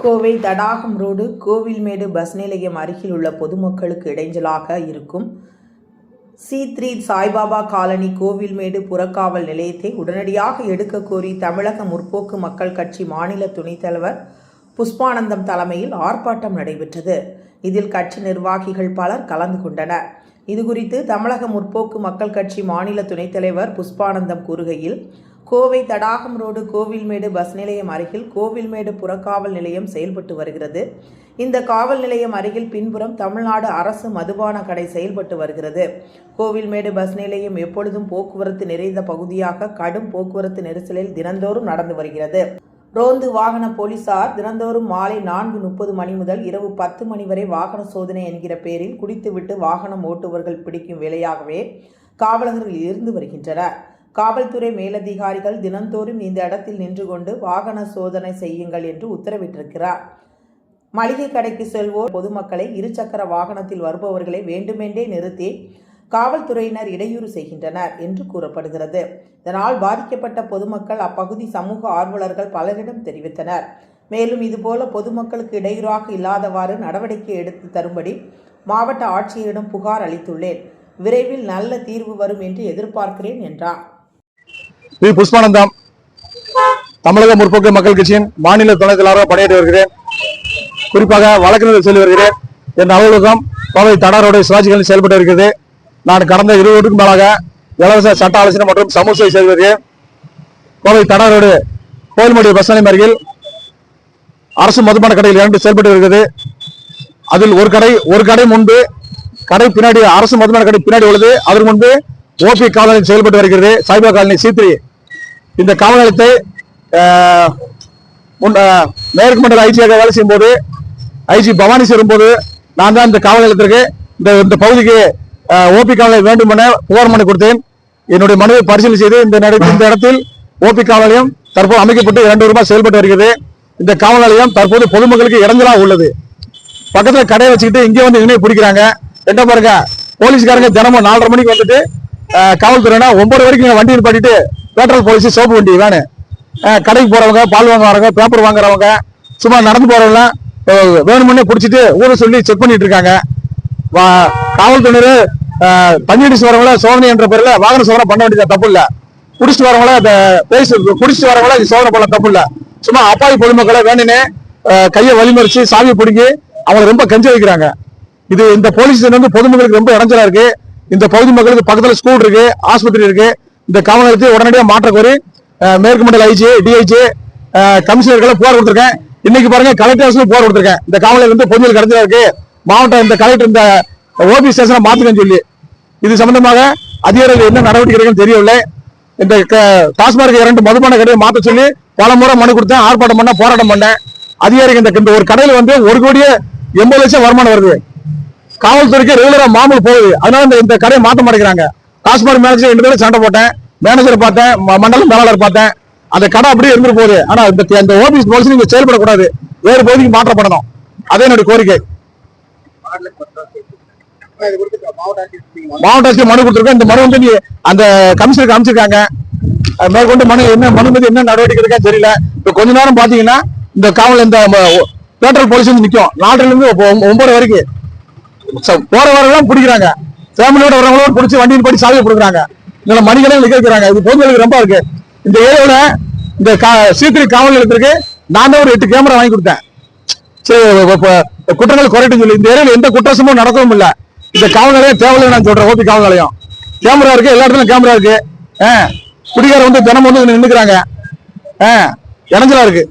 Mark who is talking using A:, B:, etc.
A: கோவை தடாகம் road Kovilmedu bus நிலையம் அருகில் உள்ள பொதுமக்களுக்கு இடைஞ்சலாக இருக்கும் C3 சாய்பாபா காலனி கோவில்மேடு புறக்காவல் நிலையத்தை உடனடியாக எடுக்க கோரி தமிழக முற்போக்கு மக்கள் கட்சி மாநில துணைத் தலைவர் புஷ்பானந்தம் தலைமையில் ஆர்ப்பாட்டம் நடைபெற்றது. இதில் கட்சி நிர்வாகிகள் பலர் கலந்து கொண்டனர். இதுகுறித்து தமிழக முற்போக்கு மக்கள் கட்சி மாநில துணைத் தலைவர் புஷ்பானந்தம் கூறுகையில், கோவை தடாகம் ரோடு கோவில்மேடு பஸ் நிலையம் அருகில் கோவில்மேடு புறக்காவல் நிலையம் செயல்பட்டு வருகிறது. இந்த காவல் நிலையம் அருகில் பின்புறம் தமிழ்நாடு அரசு மதுபான கடை செயல்பட்டு வருகிறது. கோவில்மேடு பஸ் நிலையம் எப்பொழுதும் போக்குவரத்து நிறைந்த பகுதியாக கடும் போக்குவரத்து நெரிசலில் தினந்தோறும் நடந்து வருகிறது. ரோந்து வாகன போலீசார் தினந்தோறும் மாலை 4:30 மணி முதல் இரவு 10 மணி வரை வாகன சோதனை என்கிற பெயரில் குடித்துவிட்டு வாகனம் ஓட்டுவர்கள் பிடிக்கும் வேலையாகவே காவலர்கள் இருந்து வருகின்றனர். காவல்துறை மேலதிகாரிகள் தினந்தோறும் இந்த இடத்தில் நின்று கொண்டு வாகன சோதனை செய்யுங்கள் என்று உத்தரவிட்டிருக்கிறார். மளிகை கடைக்கு செல்வோர் பொதுமக்களை இருசக்கர வாகனத்தில் வருபவர்களை வேண்டுமென்றே நிறுத்தி காவல்துறையினர் இடையூறு செய்கின்றனர் என்று கூறப்படுகிறது. இதனால் பாதிக்கப்பட்ட பொதுமக்கள் அப்பகுதி சமூக ஆர்வலர்கள் பலரிடம் தெரிவித்தனர். மேலும் இதுபோல பொதுமக்களுக்கு இடையூறாக இல்லாதவாறு நடவடிக்கை எடுத்து தரும்படி மாவட்ட ஆட்சியரிடம் புகார் அளித்துள்ளேன். விரைவில் நல்ல தீர்வு வரும் என்று எதிர்பார்க்கிறேன் என்றார்.
B: புஷ்பானந்தம், தமிழக முற்போக்கு மக்கள் கட்சியின் மாநில துணைத் தலைவராக பணியாற்றி வருகிறேன். குறிப்பாக வழக்கறிஞர் சொல்லி வருகிறேன். என் அலுவலகம் கோவை தடாரோடு சிவாஜிகளில் செயல்பட்டு வருகிறது. நான் கடந்த 20 வருடத்துக்கு மேலாக இலவச சட்ட ஆலோசனை மற்றும் சமூக சேவை செய்து வருகிறேன். கோவை தடாரோடு கோவில்மேடு பஸ் நிலையம் அருகில் அரசு மதுபான கடையில் 2 செயல்பட்டு வருகிறது. அதில் ஒரு கடை முன்பு, கடை பின்னாடி அரசு மதுபான கடை பின்னாடி உள்ளது. அதற்கு முன்பு ஓபி காவல் செயல்பட்டு வருகிறது. சாய்பா காலனி C3. இந்த காவல் நிலையத்தை மேற்கு மண்டல ஐஜியாக வேலை செய்யும் போது ஐஜி பவானி சேரும்போது நான் தான் இந்த காவல் நிலையத்திற்கு இந்த பகுதிக்கு ஓபி காவலை வேண்டும் என புகார் மனு கொடுத்தேன். என்னுடைய மனுவை பரிசீலனை செய்து இந்த இடத்தில் ஓபி காவல் நிலையம் தற்போது அமைக்கப்பட்டு 2 வருடமாக செயல்பட்டு வருகிறது. இந்த காவல் நிலையம் தற்போது பொதுமக்களுக்கு இடைஞ்சலாக உள்ளது. பக்கத்துல கடையை வச்சுக்கிட்டு இங்கே வந்து இணைய பிடிக்கிறாங்க. என்ன பாருங்க, போலீஸ்காரங்க தினமும் 4:30 மணிக்கு வந்துட்டு காவல்துறையினா 9 வரைக்கும் வண்டி நிப்பாட்டிட்டு பெட்ரோல் போலீஸ் சோப்பு வண்டி வேணு கடைக்கு போறவங்க, பால் வாங்க வரவங்க, பேப்பர் வாங்குறவங்க, சும்மா நடந்து போறவங்க வேணுமுன்னே பிடிச்சிட்டு ஊரை சொல்லி செக் பண்ணிட்டு இருக்காங்க. காவல்துறையினர் தண்ணி அடிச்சு வரவங்கள சோதனை என்ற பேர்ல வாகன சோதனை பண்ண வேண்டியது தப்பு இல்ல. குடிச்சிட்டு வரவங்கள குடிச்சிட்டு வரவங்கள சோதனை பண்ண தப்பு இல்ல. சும்மா அப்பாவி பொதுமக்களை வேணுனே கையை வழிமறிச்சு சாவியை பிடிங்கி அவங்களை ரொம்ப கஞ்சி வைக்கிறாங்க. இந்த போலீஸ் வந்து பொதுமக்களுக்கு ரொம்ப இடைஞ்சலா இருக்கு. இந்த பகுதி மக்களுக்கு பக்கத்துல ஸ்கூல் இருக்கு, ஆஸ்பத்திரி இருக்கு. இந்த காவல் நிலையத்தை உடனடியாக மாற்ற கோரி மேற்கு மண்டல ஐஜி, டிஐஜி, கமிஷனர்களை புகார் கொடுத்திருக்கேன். இன்னைக்கு பாருங்க கலெக்டர் ஆஃபீஸ்ல புகார் கொடுத்திருக்கேன். இந்த காவல் நிலையம் வந்து பொதுமக்கள் இடைஞ்சலா இருக்கு, மாவட்ட இந்த கலெக்டர் இந்த ஓபி ஸ்டேஷனை மாத்துக்கன்னு சொல்லி இது சம்பந்தமாக அதிகாரிகள் என்ன நடவடிக்கை எடுக்கன்னு தெரியவில்லை. இந்த டாஸ்மார்க் 2 மதுபான கடையை மாற்ற சொல்லி பல முறை மனு கொடுத்தேன், ஆர்ப்பாட்டம் பண்ண, போராட்டம் பண்ணேன். அதிகாரிகள் இந்த ஒரு கடையில வந்து 1,80 லட்சம் வருமானம் வருது. காவல்துறைக்கு ரெகுலரா மாமூல் போகுது. அதனால இந்த கடையை மாற்ற மாட்டேங்கிறாங்க. டாஸ்மார்க் மேனேஜர் 2 பேரும் சண்டை போட்டேன், மேனேஜர் பார்த்தேன், மண்டல மேலாளர் பார்த்தேன். அந்த கடை அப்படியே இருந்துட்டு போகுது. ஆனா இந்த ஓபிஎஸ் போலீஸ் நீங்க செயல்படக்கூடாது, வேறு பகுதிக்கு மாற்றப்படணும். அதே என்னுடைய கோரிக்கை. மாவட்ட ஆட்சியர் மனு கொடுத்திருக்கேன். இந்த மனு வந்து அந்த கமிஷனருக்கு அமைச்சிருக்காங்க. மேற்கொண்டு மனு மீது என்ன நடவடிக்கை இருக்கான்னு தெரியல. இப்ப கொஞ்ச நேரம் பாத்தீங்கன்னா இந்த காவல் இந்த பெட்ரோல் போலீஸ் வந்து நிக்கும் 4:00 இருந்து 9 வரைக்கும். போற வரலாம் பிடிக்கிறாங்க, ஃபேமிலியோட வரவங்களோட பிடிச்சி வண்டியின் படி சாவியை கொடுக்குறாங்க. இதுல மணிகளே நிக்க வைக்கிறாங்க. இது பொதுமக்களுக்கு ரொம்ப இருக்கு. இந்த ஏரியாவில் இந்த C3 காவல் நிலையத்திற்கு நான் தான் ஒரு 8 கேமரா வாங்கி கொடுத்தேன். குற்றங்கள் குறைட்டு சொல்லி இந்த ஏரியாவில் எந்த குற்றமும் நடக்கவும் இல்லை. இந்த காவல் நிலையம் தேவையில்லை நான் சொல்றேன். ஓபி காவல் நிலையம் கேமரா இருக்கு, எல்லா இடத்துலயும் கேமரா இருக்கு. குடிகார வந்து தினமும் வந்து நின்றுக்கிறாங்க, இடைஞ்சலா இருக்கு.